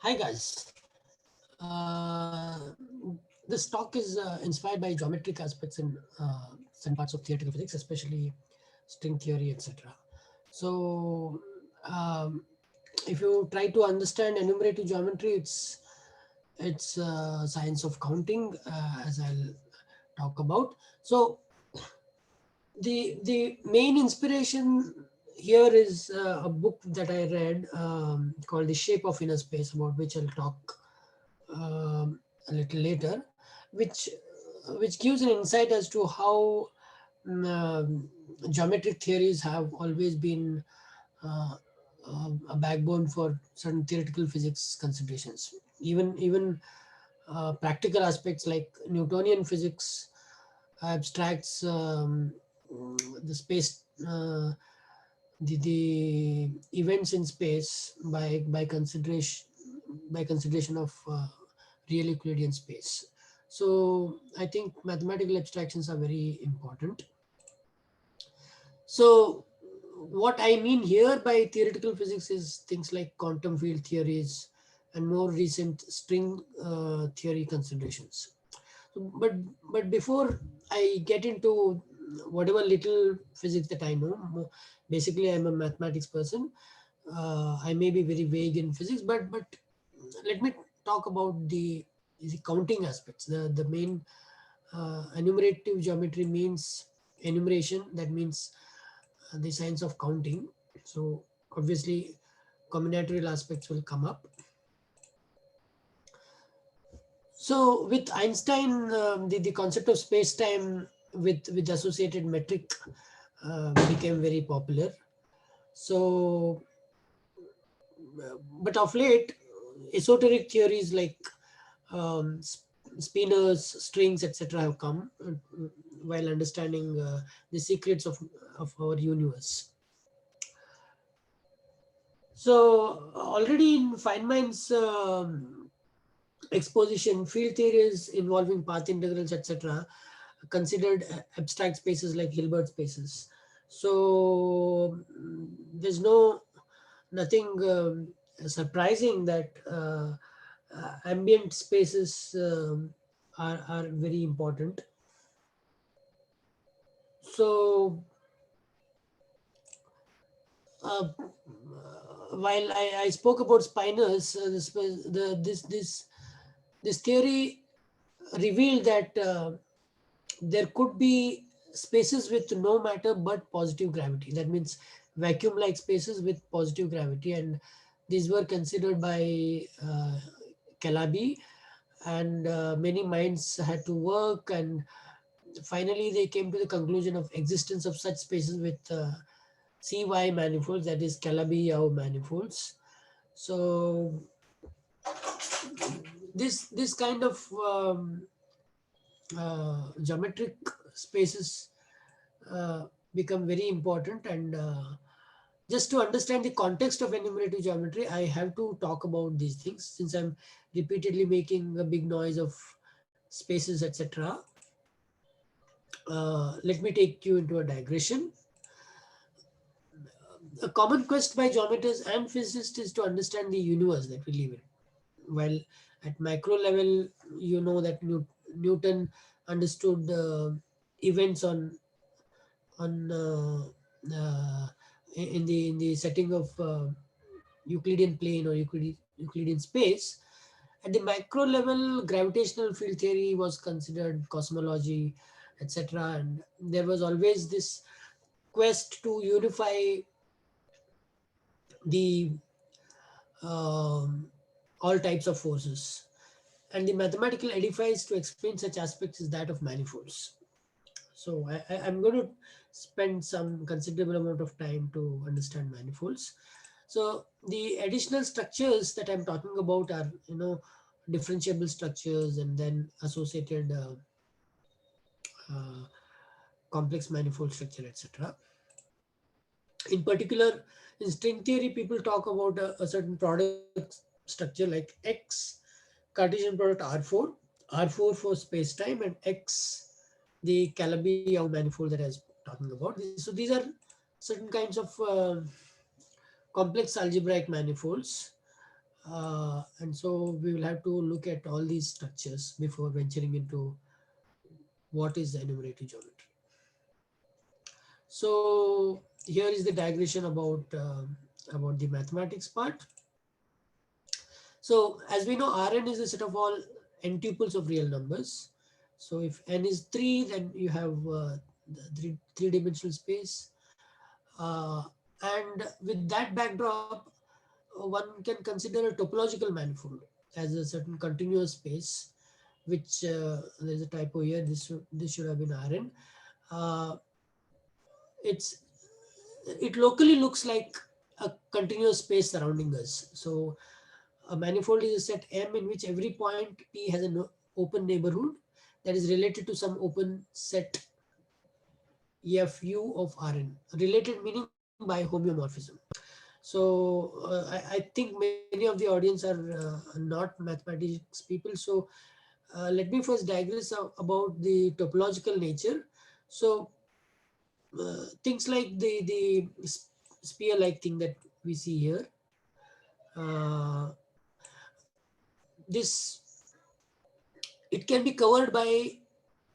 Hi guys. Uh, this talk is inspired by geometric aspects in some parts of theoretical physics, especially string theory, etc. So, um, if you try to understand enumerative geometry, it's science of counting, as I'll talk about. So, the main inspiration here is a book that I read called The Shape of Inner Space, about which I'll talk a little later, which which gives an insight as to how geometric theories have always been uh, a backbone for certain theoretical physics considerations. Even practical aspects like Newtonian physics abstracts the space, the events in space by consideration of real Euclidean space. So I think mathematical abstractions are very important. So what I mean here by theoretical physics is things like quantum field theories and more recent string theory considerations. But before I get into whatever little physics that I know, basically I'm a mathematics person. I may be very vague in physics, but let me talk about the counting aspects. The main enumerative geometry means enumeration. That means the science of counting. So obviously, combinatorial aspects will come up. So with Einstein, the concept of space-time with associated metric became very popular. So, but of late, esoteric theories like spinors, strings, etc., have come while understanding the secrets of our universe. So already in Feynman's exposition, field theories involving path integrals, etc., considered abstract spaces like Hilbert spaces. So there's nothing surprising that ambient spaces are very important. So uh, while I spoke about spinors, this theory revealed that there could be spaces with no matter but positive gravity. That means vacuum-like spaces with positive gravity, and these were considered by Calabi, and many minds had to work, and finally they came to the conclusion of existence of such spaces with CY manifolds, that is Calabi-Yau manifolds. So this kind of geometric spaces uh, become very important, and just to understand the context of enumerative geometry, I have to talk about these things since I'm repeatedly making a big noise of spaces, etc. Let me take you into a digression. A common quest by geometers and physicists is to understand the universe that we live in. While at macro level, you know that Newton understood events on uh, in the setting of Euclidean plane or Euclidean space. At the macro level, gravitational field theory was considered cosmology, etc. And there was always this quest to unify the um, all types of forces. And the mathematical edifice to explain such aspects is that of manifolds. So I'm going to spend some considerable amount of time to understand manifolds. So the additional structures that I'm talking about are, differentiable structures and then associated uh, complex manifold structure, etc. In particular, in string theory, people talk about a certain product structure like X, Cartesian product R4 for space-time, and X, the Calabi-Yau manifold that I was talking about. So these are certain kinds of complex algebraic manifolds. And so we will have to look at all these structures before venturing into what is the enumerative geometry. So here is the digression about the mathematics part. So as we know, Rn is a set of all n tuples of real numbers. So if n is 3, then you have the three-dimensional space. Uh, and with that backdrop, one can consider a topological manifold as a certain continuous space, which there's a typo here. This should have been Rn. Uh, it's it locally looks like a continuous space surrounding us. So a manifold is a set M in which every point P has an open neighborhood that is related to some open set Fu of Rn. Related meaning by homeomorphism. So I think many of the audience are not mathematics people. So let me first digress about the topological nature. So things like the spear-like thing that we see here. Uh, this it can be covered by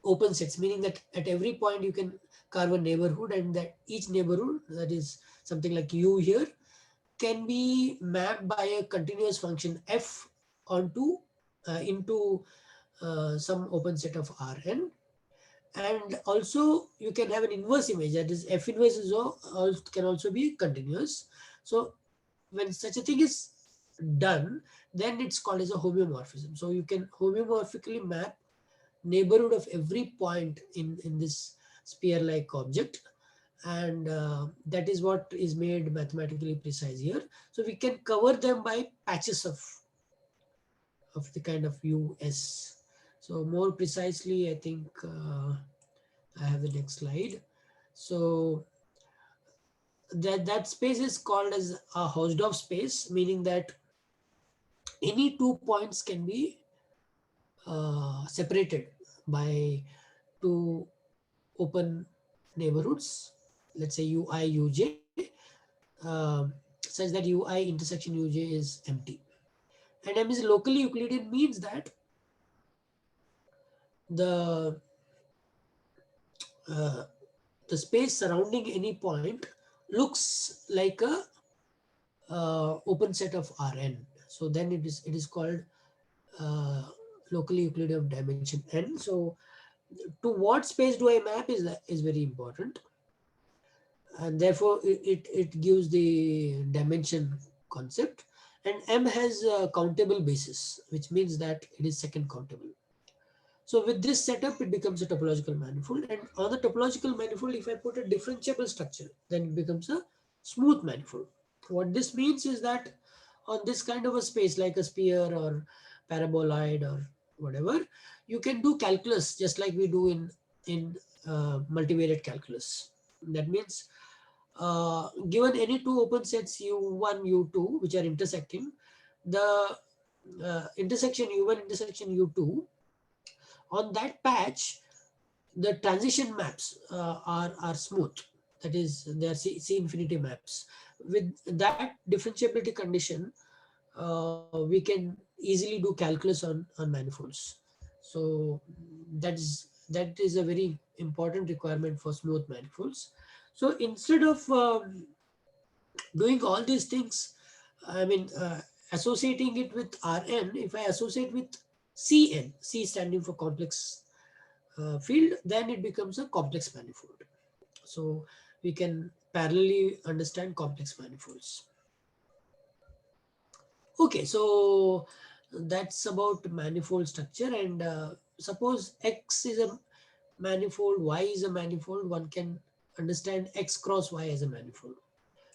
open sets, meaning that at every point you can carve a neighborhood, and that each neighborhood, that is something like u here, can be mapped by a continuous function f onto into some open set of Rn. And also you can have an inverse image, that is f inverse can also be continuous. So when such a thing is done, then it's called as a homeomorphism. So you can homeomorphically map neighborhood of every point in this spear like object, and that is what is made mathematically precise here. So we can cover them by patches of the kind of us. So more precisely, I think I have the next slide. So that space is called as a Hausdorff space, meaning that any 2 points can be separated by two open neighborhoods, let's say ui uj, um, such that ui intersection uj is empty. And m is locally Euclidean means that the uh, the space surrounding any point looks like a open set of Rn. So then it is called uh, locally Euclidean of dimension n. So to what space do I map is very important, and therefore it gives the dimension concept. And M has a countable basis, which means that it is second countable. So with this setup, it becomes a topological manifold. And on the topological manifold, if I put a differentiable structure, then it becomes a smooth manifold. What this means is that on this kind of a space, like a sphere or paraboloid or whatever, you can do calculus just like we do in multivariate calculus. That means given any two open sets u1, u2, which are intersecting, the intersection u1 intersection u2, on that patch, the transition maps are smooth. That is, they are C infinity maps. With that differentiability condition, we can easily do calculus on manifolds. So that is a very important requirement for smooth manifolds. So instead of doing all these things, I mean, associating it with Rn, if I associate with Cn, C standing for complex field, then it becomes a complex manifold. So we can parallelly understand complex manifolds. Okay, so that's about manifold structure. And suppose X is a manifold, Y is a manifold, one can understand X cross Y as a manifold.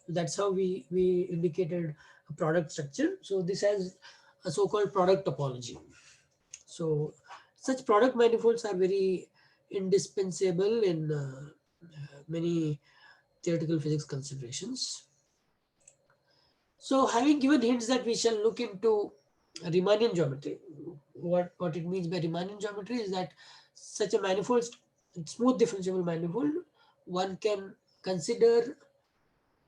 That's how we indicated a product structure. So this has a so-called product topology. So such product manifolds are very indispensable in many theoretical physics considerations. So having given hints that we shall look into Riemannian geometry, what it means by Riemannian geometry is that such a manifold, smooth differentiable manifold, one can consider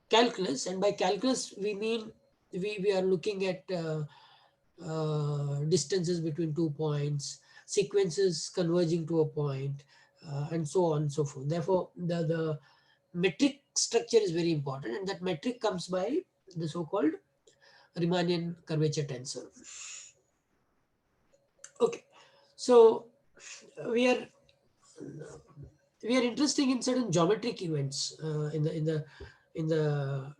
calculus, and by calculus we mean we are looking at distances between 2 points, sequences converging to a point, and so on and so forth. Therefore, the metric structure is very important, and that metric comes by the so-called Riemannian curvature tensor. Okay, so we are we are interested in certain geometric events in the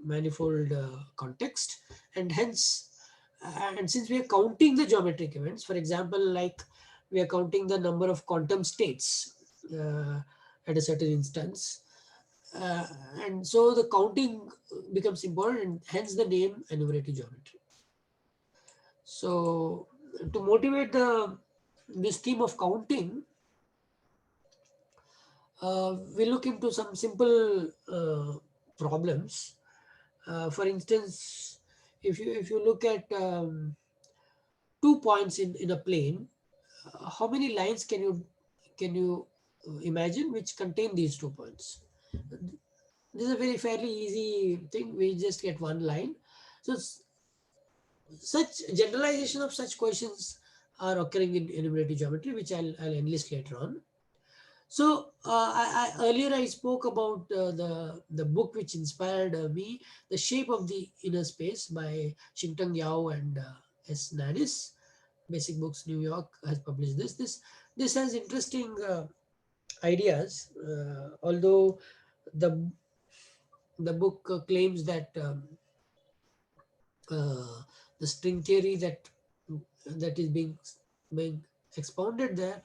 manifold context, and hence and since we are counting the geometric events, for example, like we are counting the number of quantum states uh, at a certain instance, uh, and so the counting becomes important, and hence the name enumerative geometry. So to motivate this theme of counting, we look into some simple problems. For instance, if you look at 2 points in a plane, how many lines can you imagine which contain these 2 points? This is a very fairly easy thing. We just get one line. So such generalization of such questions are occurring in enumerative geometry, which I'll enlist later on. So earlier I spoke about the book which inspired me, The Shape of the Inner Space by Xingteng Yao and S. Nanis. Basic Books, New York has published this. This has interesting ideas, although the the book claims that uh, the string theory that is being expounded there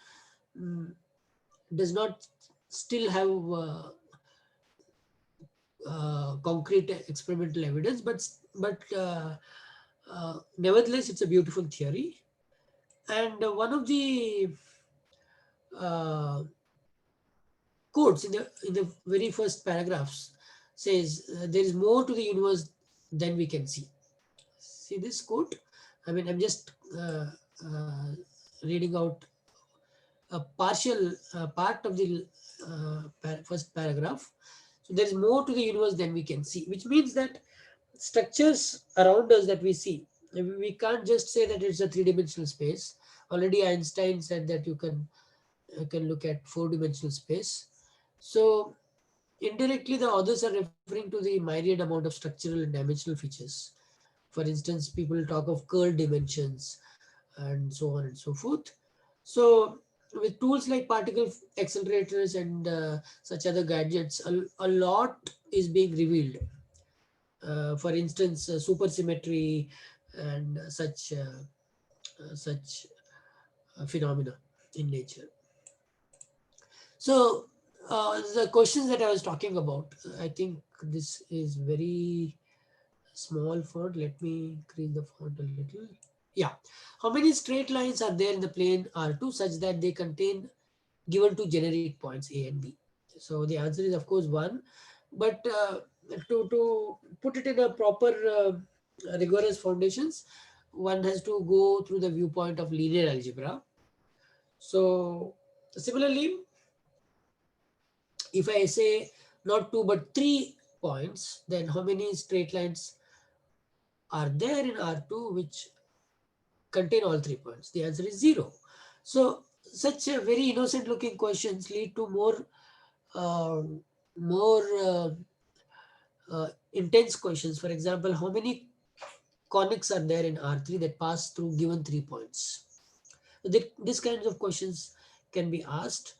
mm, does not still have concrete experimental evidence, but nevertheless, it's a beautiful theory. And one of the uh, quotes in the very first paragraphs says, "There is more to the universe than we can see." See this quote? I mean, I'm just uh, reading out a partial part of the first paragraph. So there is more to the universe than we can see, which means that structures around us that we see, we can't just say that it's a three-dimensional space. Already Einstein said that you can look at four-dimensional space. So indirectly, the authors are referring to the myriad amount of structural and dimensional features. For instance, people talk of curl dimensions and so on and so forth. So with tools like particle accelerators and such other gadgets, a lot is being revealed. For instance, supersymmetry and such phenomena in nature. So the questions that I was talking about, I think this is very small font. Let me increase the font a little. Yeah. How many straight lines are there in the plane R2 such that they contain given two generic points A and B? So the answer is of course one, but to put it in a proper rigorous foundations, one has to go through the viewpoint of linear algebra. So similarly, if I say not two but 3 points, then how many straight lines are there in R2 which contain all 3 points? The answer is zero. So such a very innocent looking questions lead to uh, more intense questions. For example, how many conics are there in R3 that pass through given 3 points? These kinds of questions can be asked,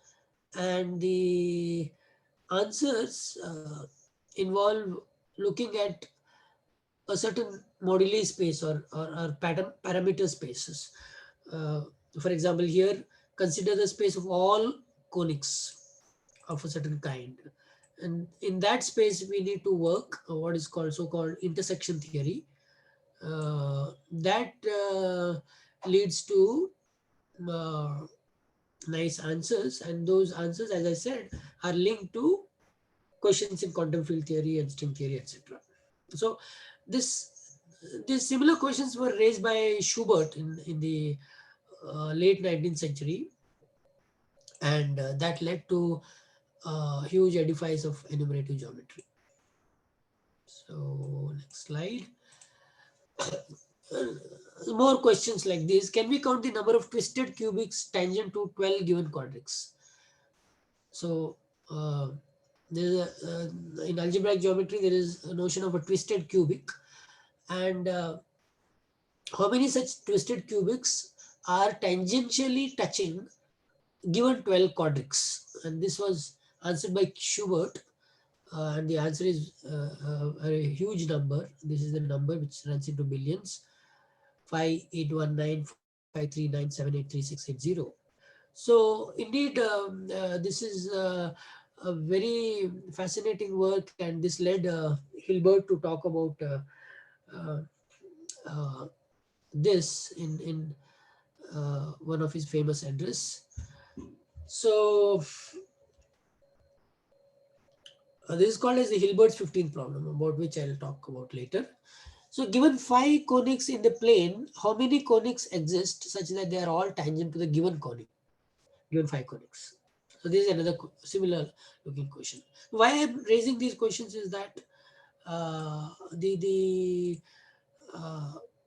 and the answers involve looking at a certain moduli space or pattern parameter spaces. Uh, for example, here consider the space of all conics of a certain kind. And in that space, we need to work what is called so-called intersection theory. That leads to uh, nice answers, and those answers, as I said, are linked to questions in quantum field theory and string theory, etc. So this these similar questions were raised by Schubert in the late 19th century, and that led to huge edifice of enumerative geometry. So next slide. More questions like this. Can we count the number of twisted cubics tangent to 12 given quadrics? So, uh, in algebraic geometry, there is a notion of a twisted cubic. And how many such twisted cubics are tangentially touching given 12 quadrics? And this was answered by Schubert. And the answer is a huge number. This is the number which runs into billions: 581953978368. So indeed, this is a very fascinating work, and this led Hilbert to talk about uh, uh, this in one of his famous address. So this is called as the Hilbert's 15th problem, about which I'll talk about later. So given 5 conics in the plane, how many conics exist such that they are all tangent to the given conic? Given 5 conics. So this is another similar looking question. Why I'm raising these questions is that the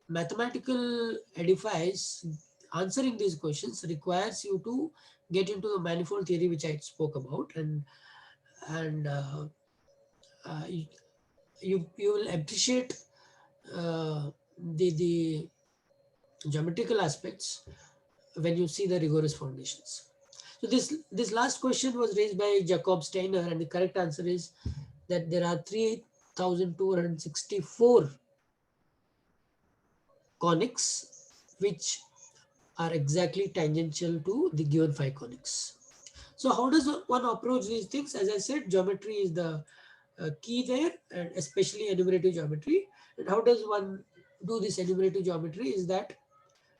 mathematical edifice answering these questions requires you to get into the manifold theory which I spoke about, and uh, you will appreciate the geometrical aspects when you see the rigorous foundations. So this last question was raised by Jacob Steiner, and the correct answer is that there are 3,264 conics which are exactly tangential to the given 5 conics. So how does one approach these things? As I said, geometry is the key there, and especially enumerative geometry. And how does one do this enumerative geometry is that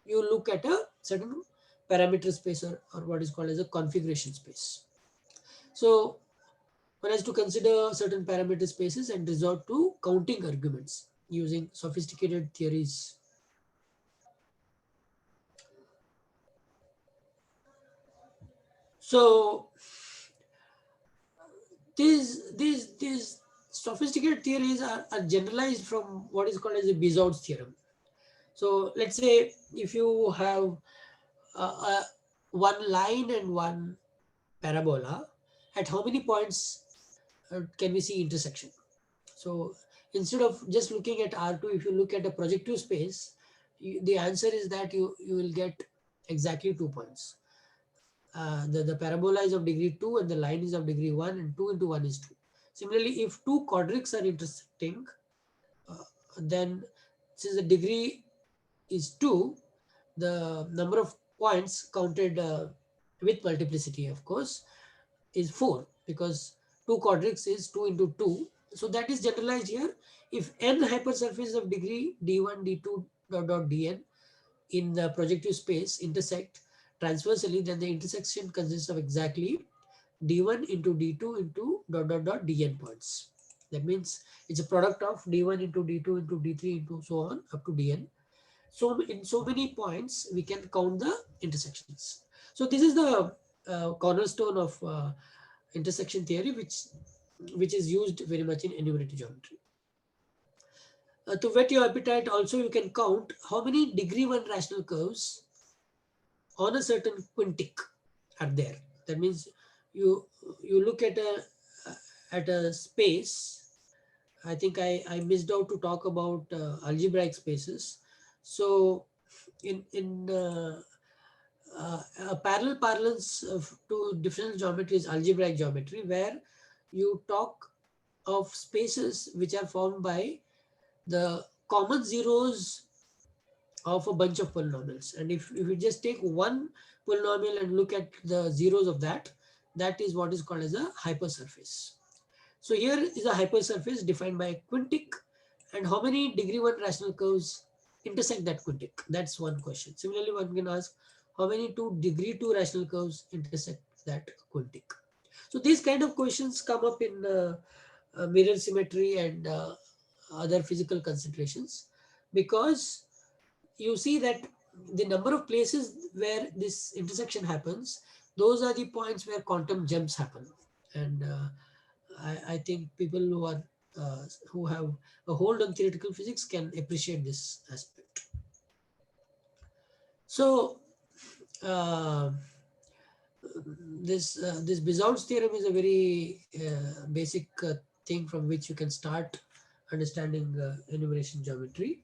you look at a certain parameter space, or what is called as a configuration space. So one has to consider certain parameter spaces and resort to counting arguments using sophisticated theories. So these sophisticated theories are generalized from what is called as the Bizaut's theorem. So let's say if you have one line and one parabola, at how many points can we see intersection? So instead of just looking at R2, if you look at a projective space, the answer is that you will get exactly 2 points. The parabola is of degree 2 and the line is of degree 1, and 2 into 1 is 2. Similarly, if two quadrics are intersecting, uh, then since the degree is 2, the number of points counted with multiplicity, of course, is 4, because 2 quadrics is 2 into 2. So that is generalized here. If n hypersurfaces of degree d1, d2, dot, dot, dn in the projective space intersect transversally, then the intersection consists of exactly d1 into d2 into dot, dot, dot, dn points. That means it's a product of d1 into d2 into d3 into so on up to dn. So in so many points, we can count the intersections. So this is the cornerstone of intersection theory, which is used very much in enumerative geometry. To whet your appetite, also you can count how many degree 1 rational curves on a certain quintic are there. That means you you look at a space. I think I missed out to talk about algebraic spaces. So in a parallel parlance to differential geometry is algebraic geometry, where you talk of spaces which are formed by the common zeros of a bunch of polynomials. And if you just take one polynomial and look at the zeros of that, that is what is called as a hypersurface. So here is a hypersurface defined by a quintic, and how many degree 1 rational curves intersect that quintic? That's one question. Similarly, one can ask how many degree 2 rational curves intersect that quintic. So these kind of questions come up in mirror symmetry and other physical considerations, because you see that the number of places where this intersection happens, those are the points where quantum jumps happen. And I think people who are who have a hold on theoretical physics can appreciate this aspect. So uh, this Bizout's theorem is a very basic thing from which you can start understanding enumeration geometry.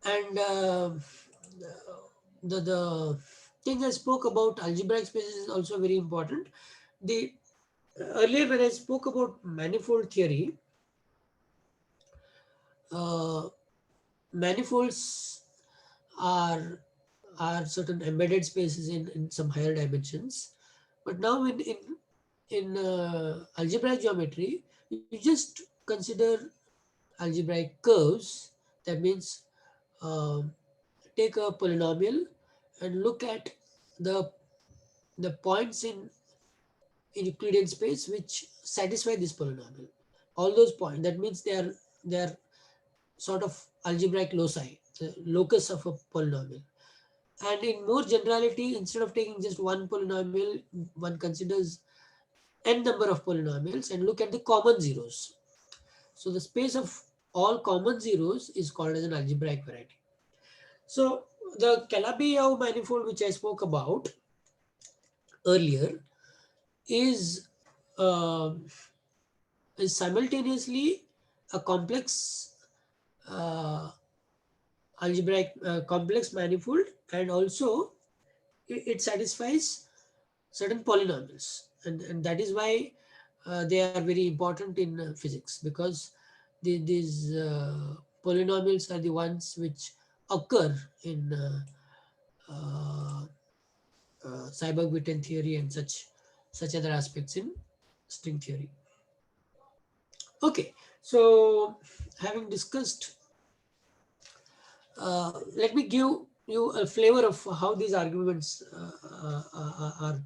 And the thing I spoke about algebraic spaces is also very important. The earlier when I spoke about manifold theory, uh, manifolds are certain embedded spaces in some higher dimensions. But now in algebraic geometry, you just consider algebraic curves. That means um, take a polynomial and look at the points in Euclidean space which satisfy this polynomial. All those points. That means they are sort of algebraic loci, the locus of a polynomial. And in more generality, instead of taking just one polynomial, one considers n number of polynomials and look at the common zeros. So the space of all common zeros is called as an algebraic variety. So the Calabi-Yau manifold, which I spoke about earlier, is um is simultaneously a complex uh, algebraic complex manifold, and also it satisfies certain polynomials, and that is why they are very important in physics, because these polynomials are the ones which occur in Seiberg-Witten theory and such other aspects in string theory. Okay, so having discussed, let me give you a flavor of how these arguments are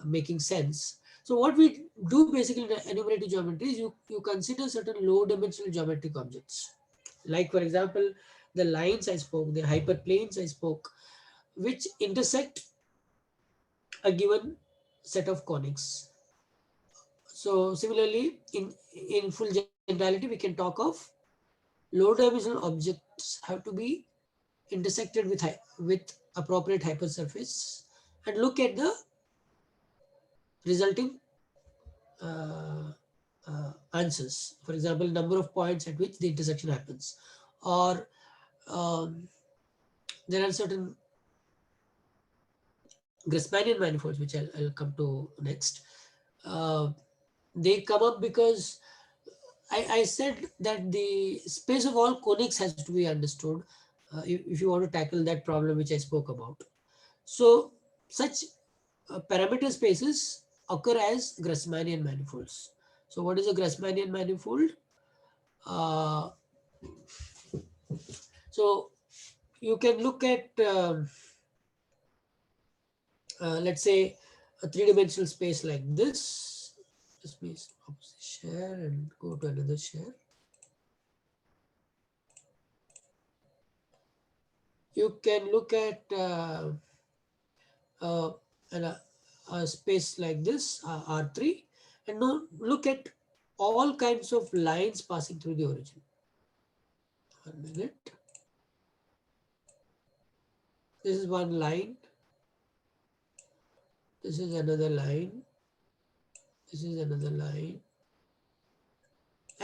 making sense. So what we do basically in enumerative geometry is you consider certain low dimensional geometric objects. Like for example, the lines I spoke, the hyperplanes I spoke, which intersect a given set of conics. So similarly, in full generality, we can talk of low dimensional objects have to be intersected with appropriate hypersurface, and look at the resulting uh, answers. For example, number of points at which the intersection happens, or um, there are certain Grassmannian manifolds, which I'll come to next. Uh, they come up because I said that the space of all conics has to be understood if you want to tackle that problem which I spoke about. So such parameter spaces occur as Grassmannian manifolds. So what is a Grassmannian manifold? Uh, so you can look at, let's say, a three-dimensional space like this. Just me stop the share and go to another share. You can look at uh, a space like this, R3, and now look at all kinds of lines passing through the origin. 1 minute. This is one line. This is another line. This is another line.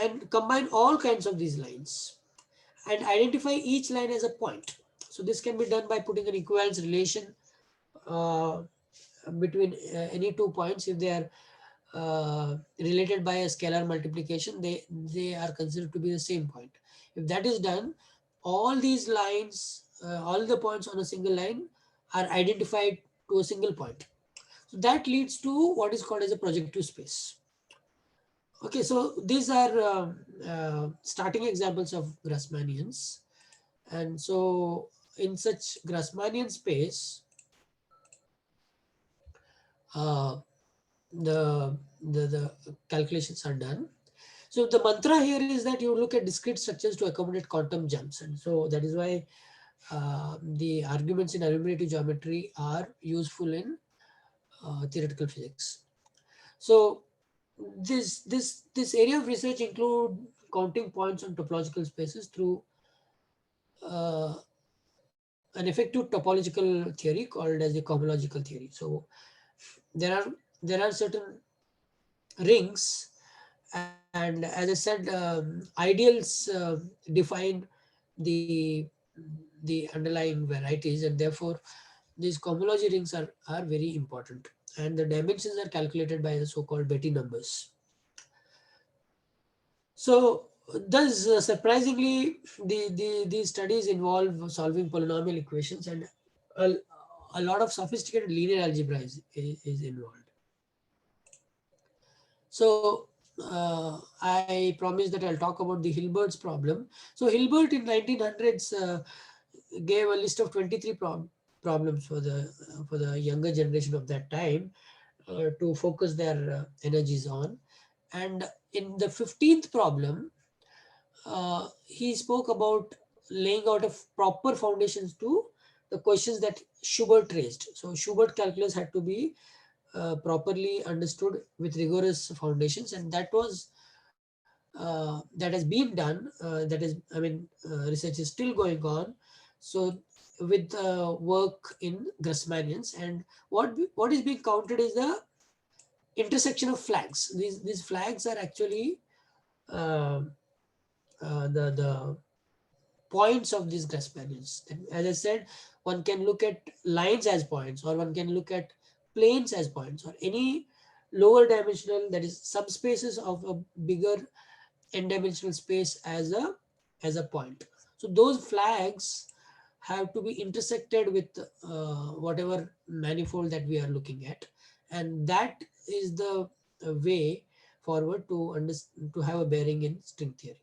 And combine all kinds of these lines and identify each line as a point. So this can be done by putting an equivalence relation uh, between any 2 points. If they are related by a scalar multiplication, they are considered to be the same point. If that is done, all these lines, all the points on a single line are identified to a single point. So that leads to what is called as a projective space. Okay, so these are starting examples of Grassmannians. And so in such Grassmannian space, uh, the calculations are done. So the mantra here is that you look at discrete structures to accommodate quantum jumps. And so that is why the arguments in enumerative geometry are useful in theoretical physics. So this area of research include counting points on topological spaces through uh, an effective topological theory called as the cohomological theory. So there are certain rings, and as I said, ideals define the underlying varieties, and therefore these cohomology rings are very important, and the dimensions are calculated by the so-called Betti numbers. So, thus, surprisingly, these studies involve solving polynomial equations, and a, a lot of sophisticated linear algebra is involved. So, I promised that I'll talk about the Hilbert's problem. So, Hilbert in 1900s gave a list of 23 problems for the younger generation of that time to focus their energies on. And in the 15th problem, he spoke about laying out of proper foundations to the questions that Schubert raised. So Schubert calculus had to be properly understood with rigorous foundations, and that has been done. That is, I mean, research is still going on. So with work in Grassmannians, and what is being counted is the intersection of flags. These flags are actually uh, the points of these Grassmannians. And as I said, one can look at lines as points, or one can look at planes as points, or any lower dimensional, that is subspaces of a bigger n-dimensional space as a point. So those flags have to be intersected with whatever manifold that we are looking at, and that is the way forward to have a bearing in string theory.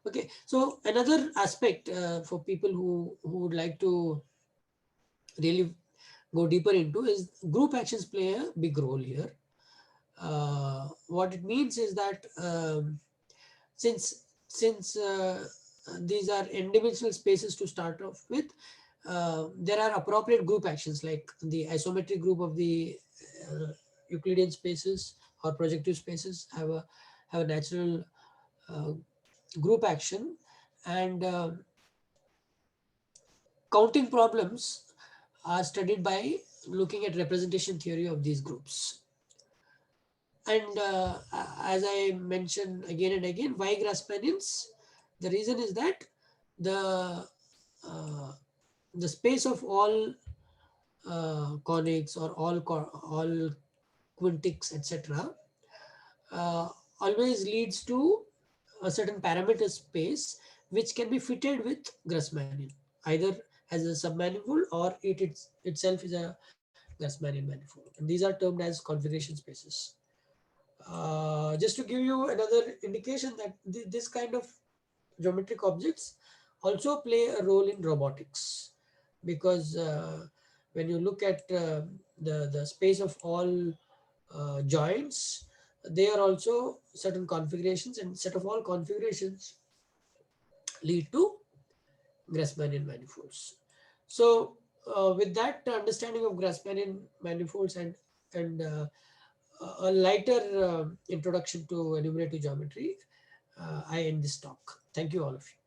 Okay, so another aspect for people who would like to really go deeper into is group actions play a big role here. What it means is that since these are n-dimensional spaces to start off with, there are appropriate group actions like the isometric group of the uh, Euclidean spaces or projective spaces have a natural uh, group action, and counting problems are studied by looking at representation theory of these groups. And as I mentioned again and again, why Grassmannians? The reason is that the uh, the space of all conics or all quintics, etc., uh, always leads to a certain parameter space which can be fitted with Grassmannian, either as a submanifold or itself is a Grassmannian manifold. And these are termed as configuration spaces. Just to give you another indication that this kind of geometric objects also play a role in robotics, because when you look at the space of all joints, they are also certain configurations, and set of all configurations lead to Grassmannian manifolds. So with that understanding of Grassmannian manifolds and a lighter introduction to enumerative geometry, I end this talk. Thank you all of you.